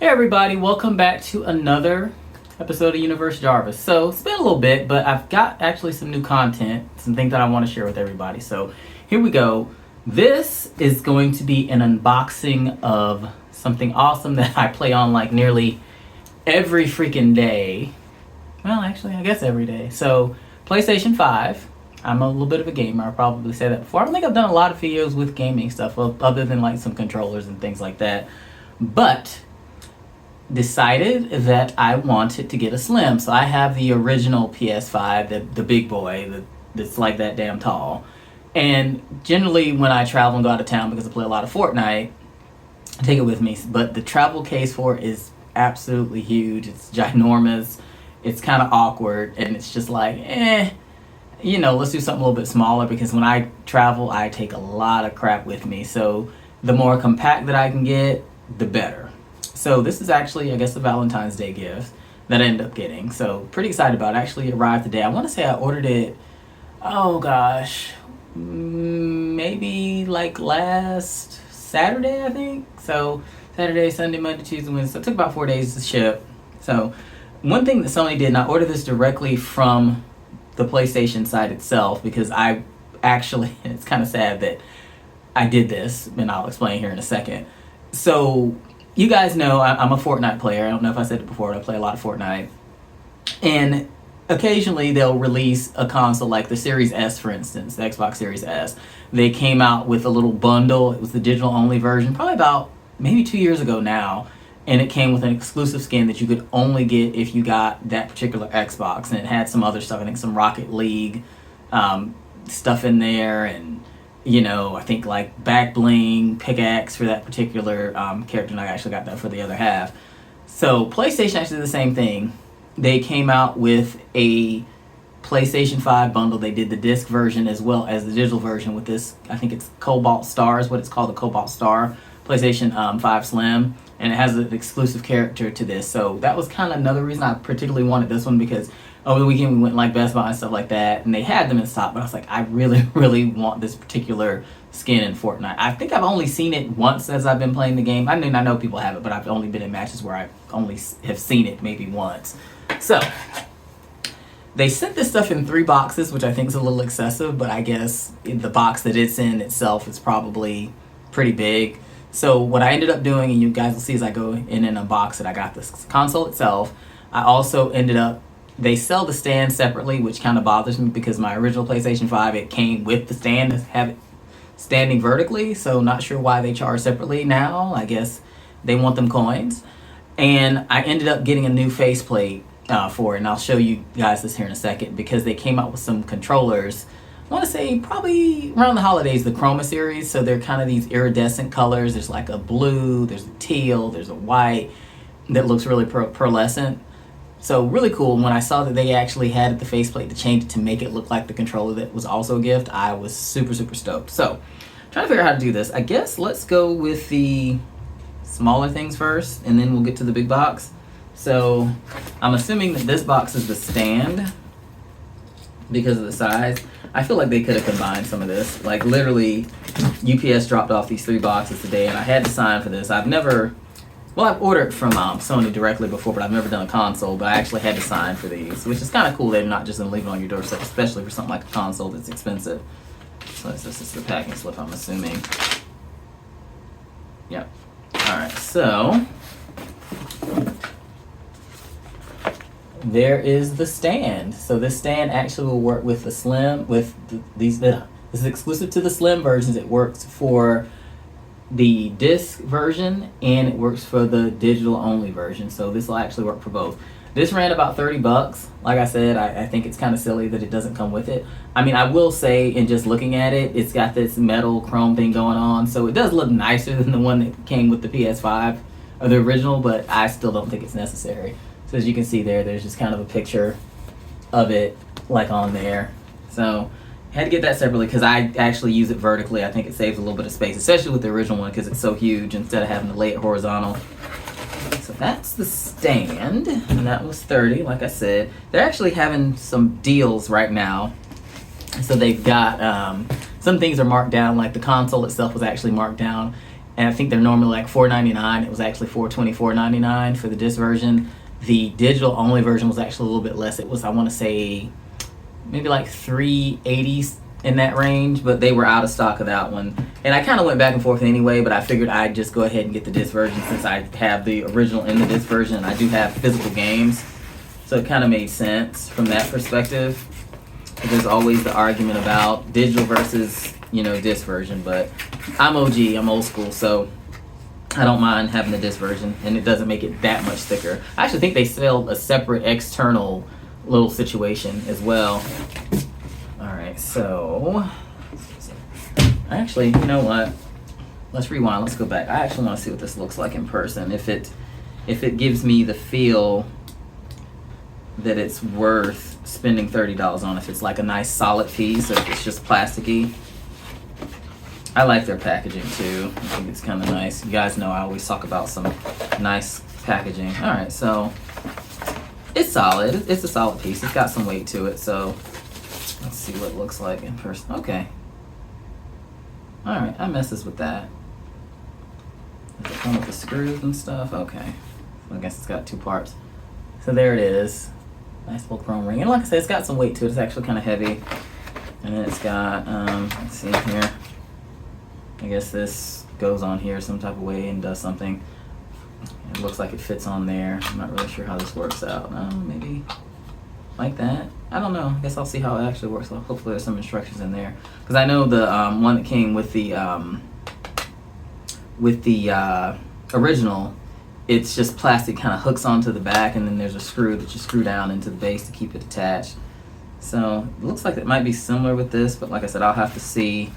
Hey everybody, welcome back to another episode of Universe Jarvis. So it's been a little bit, but I've got actually some new content, some things that I want to share with everybody. So here we go. This is going to be an unboxing of something awesome that I play on like nearly every freaking day. Well, actually, I guess every day. So PlayStation 5. I'm a little bit of a gamer. I'll probably say that before. I don't think I've done a lot of videos with gaming stuff other than like some controllers and things like that. But decided that I wanted to get a Slim. So I have the original PS5, the big boy, that's like that damn tall. And generally when I travel and go out of town, because I play a lot of Fortnite, I take it with me. But the travel case for it is absolutely huge. It's ginormous. It's kind of awkward. And it's just like, let's do something a little bit smaller, because when I travel, I take a lot of crap with me. So the more compact that I can get, the better. So this is actually, I guess, a Valentine's Day gift that I ended up getting. So pretty excited about it. Actually arrived today. I want to say I ordered it, oh gosh, maybe like last Saturday, I think. So Saturday, Sunday, Monday, Tuesday, Wednesday. So it took about 4 days to ship. So one thing that Sony did, and I ordered this directly from the PlayStation site itself, because I actually, it's kind of sad that I did this, and I'll explain here in a second. So you guys know I'm a Fortnite player. I don't know if I said it before, but I play a lot of Fortnite. And occasionally they'll release a console like the Series S, for instance, the Xbox Series S. They came out with a little bundle. It was the digital only version, probably about maybe 2 years ago now. And it came with an exclusive skin that you could only get if you got that particular Xbox. And it had some other stuff, I think some Rocket League stuff in there, and I think like back bling, pickaxe for that particular character, and I actually got that for the other half. So PlayStation actually did the same thing. They came out with a PlayStation 5 bundle. They did the disc version as well as the digital version with this, I think it's Cobalt Star is what it's called, the Cobalt Star PlayStation 5 Slim. And it has an exclusive character to this. So that was kind of another reason I particularly wanted this one, because over the weekend we went like Best Buy and stuff like that, and they had them in stock, but I was like, I really, really want this particular skin in Fortnite. I think I've only seen it once as I've been playing the game. I mean, I know people have it, but I've only been in matches where I only have seen it maybe once. So they sent this stuff in 3 boxes, which I think is a little excessive, but I guess the box that it's in itself is probably pretty big. So what I ended up doing, and you guys will see as I go in and unbox it, I got this console itself. I also ended up, they sell the stand separately, which kind of bothers me, because my original PlayStation 5, it came with the stand to have it standing vertically. So not sure why they charge separately now. I guess they want them coins. And I ended up getting a new faceplate for it, and I'll show you guys this here in a second, because they came out with some controllers, I want to say probably around the holidays, the Chroma series. So they're kind of these iridescent colors. There's like a blue, there's a teal, there's a white that looks really pearlescent. So really cool. And when I saw that they actually had the faceplate to change it to make it look like the controller that was also a gift, I was super, super stoked. So trying to figure out how to do this. I guess let's go with the smaller things first, and then we'll get to the big box. So I'm assuming that this box is the stand because of the size. I feel like they could have combined some of this. Like literally, UPS dropped off these 3 boxes today, and I had to sign for this. I've ordered from Sony directly before, but I've never done a console, but I actually had to sign for these, which is kind of cool. They're not just going to leave it on your doorstep, especially for something like a console that's expensive. So this is the packing slip, I'm assuming. Yep. Alright, so there is the stand. So this stand actually will work with the Slim, with this is exclusive to the Slim versions. It works for the disc version, and it works for the digital only version. So this will actually work for both. This ran about $30. Like I said, I think it's kind of silly that it doesn't come with it. I mean, I will say, in just looking at it, it's got this metal chrome thing going on, so it does look nicer than the one that came with the PS5 or the original, but I still don't think it's necessary. So as you can see there's just kind of a picture of it like on there. So I had to get that separately because I actually use it vertically. I think it saves a little bit of space, especially with the original one, because it's so huge instead of having to lay it horizontal. So that's the stand, and that was $30, like I said. They're actually having some deals right now. So they've got some things are marked down, like the console itself was actually marked down. and I think they're normally like $4.99. It was actually $424.99 for the disc version. The digital only version was actually a little bit less. It was, I want to say, maybe like $380 in that range, but they were out of stock of that one. And I kind of went back and forth anyway, but I figured I'd just go ahead and get the disc version since I have the original in the disc version and I do have physical games. So it kind of made sense from that perspective. There's always the argument about digital versus, disc version, but I'm OG, I'm old school, so I don't mind having the disc version, and it doesn't make it that much thicker. I actually think they sell a separate external little situation as well. Alright, so actually, you know what? Let's rewind, let's go back. I actually want to see what this looks like in person. If it gives me the feel that it's worth spending $30 on, if it's like a nice solid piece, or if it's just plasticky. I like their packaging too. I think it's kind of nice. You guys know I always talk about some nice packaging. Alright, so it's solid. It's a solid piece. It's got some weight to it, so let's see what it looks like in person. Okay. Alright, I messes with that. Does it come with the screws and stuff? Okay. I guess it's got two parts. So there it is. Nice little chrome ring. And like I said, it's got some weight to it. It's actually kind of heavy. And then it's got, let's see here. I guess this goes on here some type of way and does something. It looks like it fits on there. I'm not really sure how this works out. Maybe like that. I don't know. I guess I'll see how it actually works. So hopefully there's some instructions in there. Because I know the one that came with the original, it's just plastic, kind of hooks onto the back, and then there's a screw that you screw down into the base to keep it attached. So it looks like it might be similar with this, but like I said, I'll have to see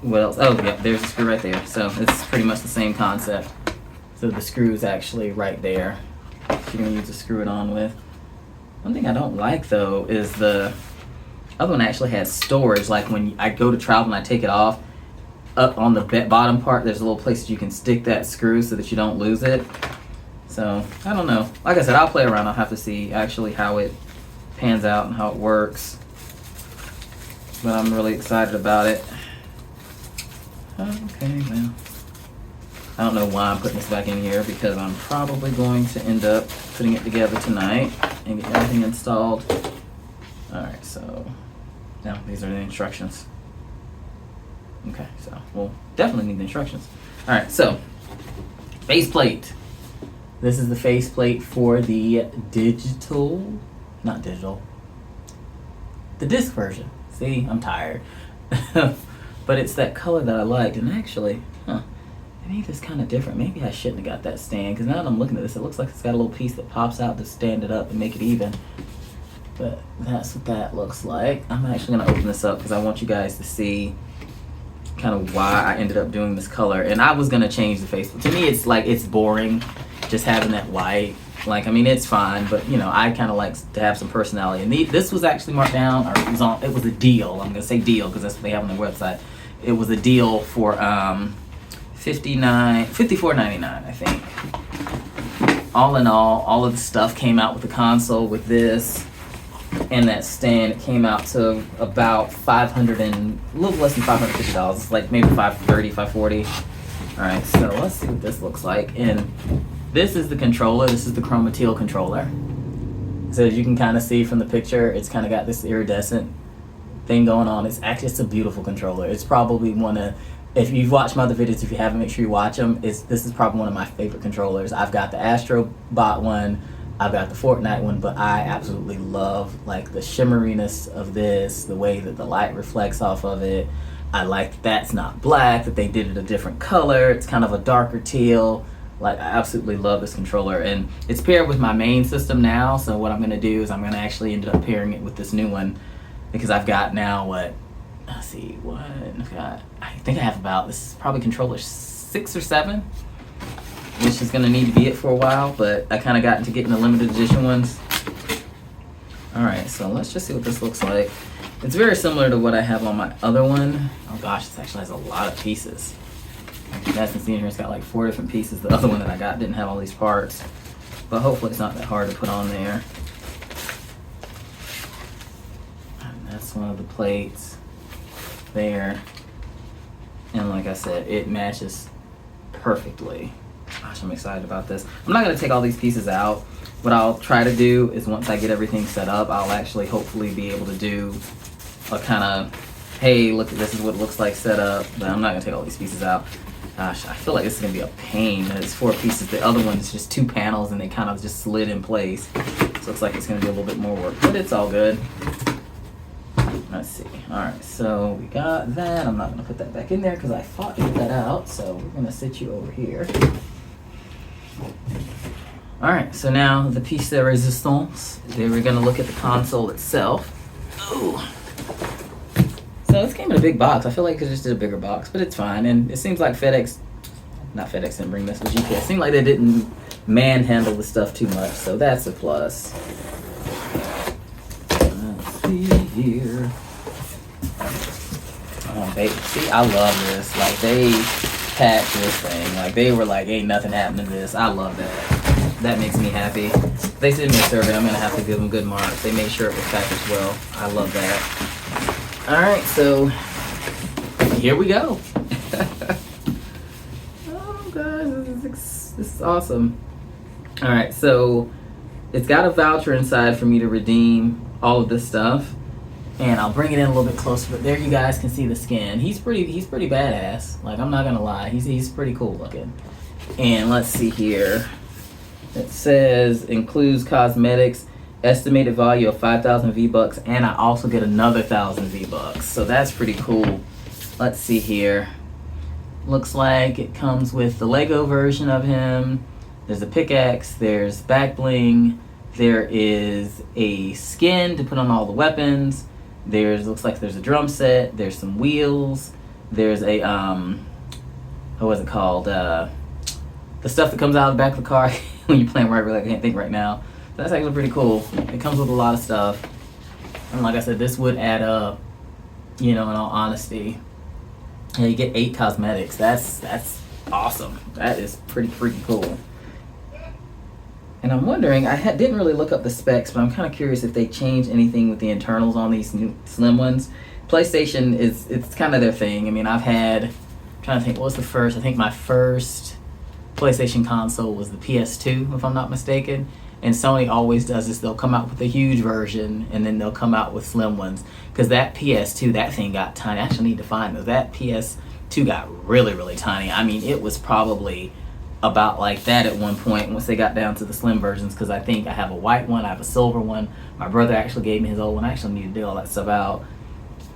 what else. Oh, yeah, there's a screw right there. So it's pretty much the same concept. So the screw is actually right there. You're going to use to screw it on with. One thing I don't like, though, is the other one actually has storage. Like when I go to travel and I take it off, up on the bottom part, there's a little place that you can stick that screw so that you don't lose it. So, I don't know. Like I said, I'll play around. I'll have to see actually how it pans out and how it works. But I'm really excited about it. Okay, well, I don't know why I'm putting this back in here, because I'm probably going to end up putting it together tonight and get everything installed. Alright, so now these are the instructions. Okay, so we'll definitely need the instructions. Alright, so faceplate. This is the faceplate for the digital, not digital, the disc version. See, I'm tired. But it's that color that I liked, and actually, maybe it's kind of different. Maybe I shouldn't have got that stand, because now that I'm looking at this, it looks like it's got a little piece that pops out to stand it up and make it even. But that's what that looks like. I'm actually going to open this up because I want you guys to see kind of why I ended up doing this color. And I was going to change the face. To me, it's like, it's boring just having that white. Like, I mean, it's fine, but I kind of like to have some personality. And this was actually marked down, or it was a deal. I'm going to say deal because that's what they have on their website. It was a deal for $54.99, I think. All in all of the stuff came out with the console, with this and that stand. It came out to about a little less than $550. It's like maybe $530, $540. All right, so let's see what this looks like. And this is the controller. This is the Chroma Teal controller. So as you can kind of see from the picture, it's kind of got this iridescent thing going on. It's a beautiful controller. It's probably one of, if you've watched my other videos, if you haven't, make sure you watch them. This is probably one of my favorite controllers. I've got the Astro Bot one, I've got the Fortnite one, but I absolutely love like the shimmeriness of this, the way that the light reflects off of it. I like that that's not black, that they did it a different color. It's kind of a darker teal. Like, I absolutely love this controller, and it's paired with my main system now. So what I'm going to do is I'm going to actually end up pairing it with this new one, because I've got now let's see, I think I have about, this is probably controller 6 or 7, which is going to need to be it for a while, but I kind of got into getting the limited edition ones. Alright, so let's just see what this looks like. It's very similar to what I have on my other one. Oh gosh, this actually has a lot of pieces. Like you guys can see in here, it's got like 4 different pieces. The other one that I got didn't have all these parts, but hopefully it's not that hard to put on there. And that's one of the plates there. And like I said, it matches perfectly. Gosh, I'm excited about this. I'm not going to take all these pieces out. What I'll try to do is once I get everything set up, I'll actually hopefully be able to do a kind of, hey, look, this is what it looks like set up. But I'm not going to take all these pieces out. Gosh, I feel like this is going to be a pain. It's 4 pieces. The other one is just 2 panels and they kind of just slid in place. So it looks like it's going to be a little bit more work, but it's all good. Let's see. Alright, so we got that. I'm not going to put that back in there because I thought to get that out. So we're going to sit you over here. Alright, so now the piece de resistance. Then we're going to look at the console itself. Ooh. So this came in a big box. I feel like it just did a bigger box, but it's fine. And it seems like not FedEx didn't bring this, but UPS. It seemed like they didn't manhandle the stuff too much, so that's a plus. Let's see here. Oh, baby. See, I love this. Like, they packed this thing. Like, they were like, ain't nothing happening to this. I love that. That makes me happy. They sent me a survey. I'm going to have to give them good marks. They made sure it was packaged well. I love that. Alright, so here we go. Oh gosh, this is awesome. Alright, so it's got a voucher inside for me to redeem all of this stuff. And I'll bring it in a little bit closer, but there you guys can see the skin. He's pretty badass. Like, I'm not gonna lie, he's pretty cool looking. And let's see here. It says includes cosmetics. Estimated value of 5,000 V-Bucks, and I also get another 1,000 V-Bucks. So that's pretty cool. Let's see here. Looks like it comes with the Lego version of him. There's a pickaxe, there's back bling, there is a skin to put on all the weapons. Looks like there's a drum set, there's some wheels, there's a what was it called? The stuff that comes out of the back of the car when you're playing right, I can't think right now. That's actually pretty cool. It comes with a lot of stuff. And like I said, this would add up, you know, in all honesty. Yeah, you get 8 cosmetics. That's awesome. That is pretty freaking cool. And I'm wondering, didn't really look up the specs, but I'm kind of curious if they changed anything with the internals on these new slim ones. PlayStation it's kind of their thing. I mean, I'm trying to think, what was the first? I think my first PlayStation console was the PS2, if I'm not mistaken. And Sony always does this. They'll come out with a huge version, and then they'll come out with slim ones. Because that PS2, that thing got tiny. I actually need to find those. That PS2 got really, really tiny. I mean, it was probably about like that at one point once they got down to the slim versions. Because I think I have a white one, I have a silver one. My brother actually gave me his old one. I actually need to dig all that stuff out.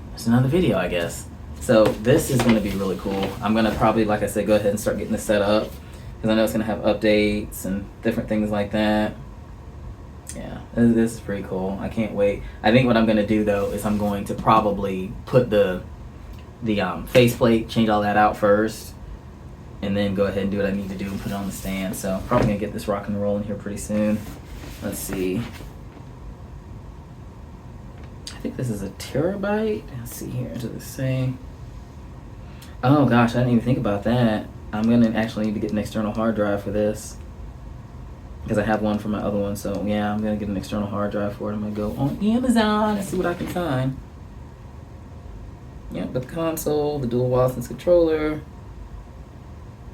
There's another video, I guess. So this is going to be really cool. I'm going to probably, like I said, go ahead and start getting this set up. Because I know it's going to have updates and different things like that. Yeah, this is pretty cool. I can't wait. I think what I'm going to do, though, is I'm going to probably put the faceplate, change all that out first, and then go ahead and do what I need to do and put it on the stand. So I'm probably going to get this rocking and rolling here pretty soon. Let's see. I think this is a terabyte. Let's see here. Does it say? Oh, gosh, I didn't even think about that. I'm going to actually need to get an external hard drive for this. Because I have one for my other one, so yeah, I'm going to get an external hard drive for it. I'm going to go on Amazon and see what I can find. Yeah, but the console, the dual wireless controller.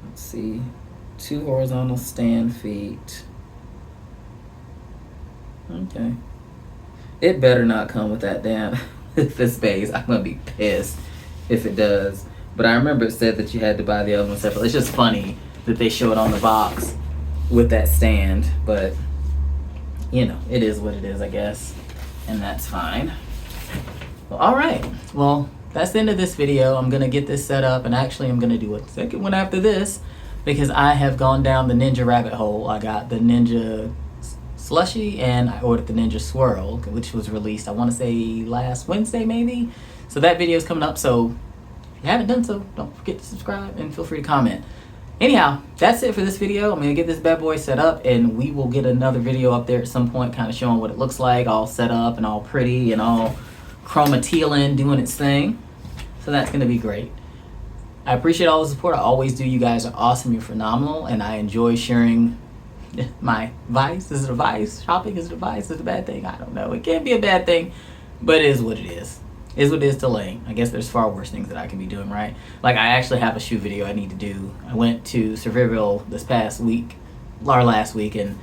Let's see. 2 horizontal stand feet. Okay. It better not come with that damn this base. I'm going to be pissed if it does. But I remember it said that you had to buy the other one separately. It's just funny that they show it on the box with that stand, but you know, it is what it is, I guess, and that's fine. Well, all right, well, that's the end of this video. I'm gonna get this set up, and actually I'm gonna do a second one after this because I have gone down the Ninja rabbit hole. I got the Ninja Slushy and I ordered the Ninja Swirl, which was released, I want to say last Wednesday maybe. So that video is coming up, so if you haven't done so, don't forget to subscribe and feel free to comment. Anyhow, that's it for this video. I'm going to get this bad boy set up, and we will get another video up there at some point kind of showing what it looks like, all set up and all pretty and all chromatelin doing its thing. So that's going to be great. I appreciate all the support. I always do. You guys are awesome. You're phenomenal, and I enjoy sharing my vice. Is it a vice? Shopping is it a vice? Is it a bad thing? I don't know. It can't be a bad thing, but it is what it is. is what it is delaying. I guess there's far worse things that I can be doing, right? Like, I actually have a shoe video I need to do. I went to Sevierville this past week, or last week, and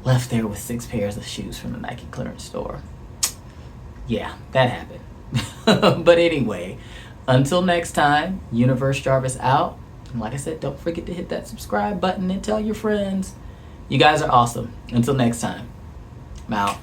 left there with 6 pairs of shoes from the Nike clearance store. Yeah, that happened. But anyway, until next time, Universe Jarvis out. And like I said, don't forget to hit that subscribe button and tell your friends. You guys are awesome. Until next time, I'm out.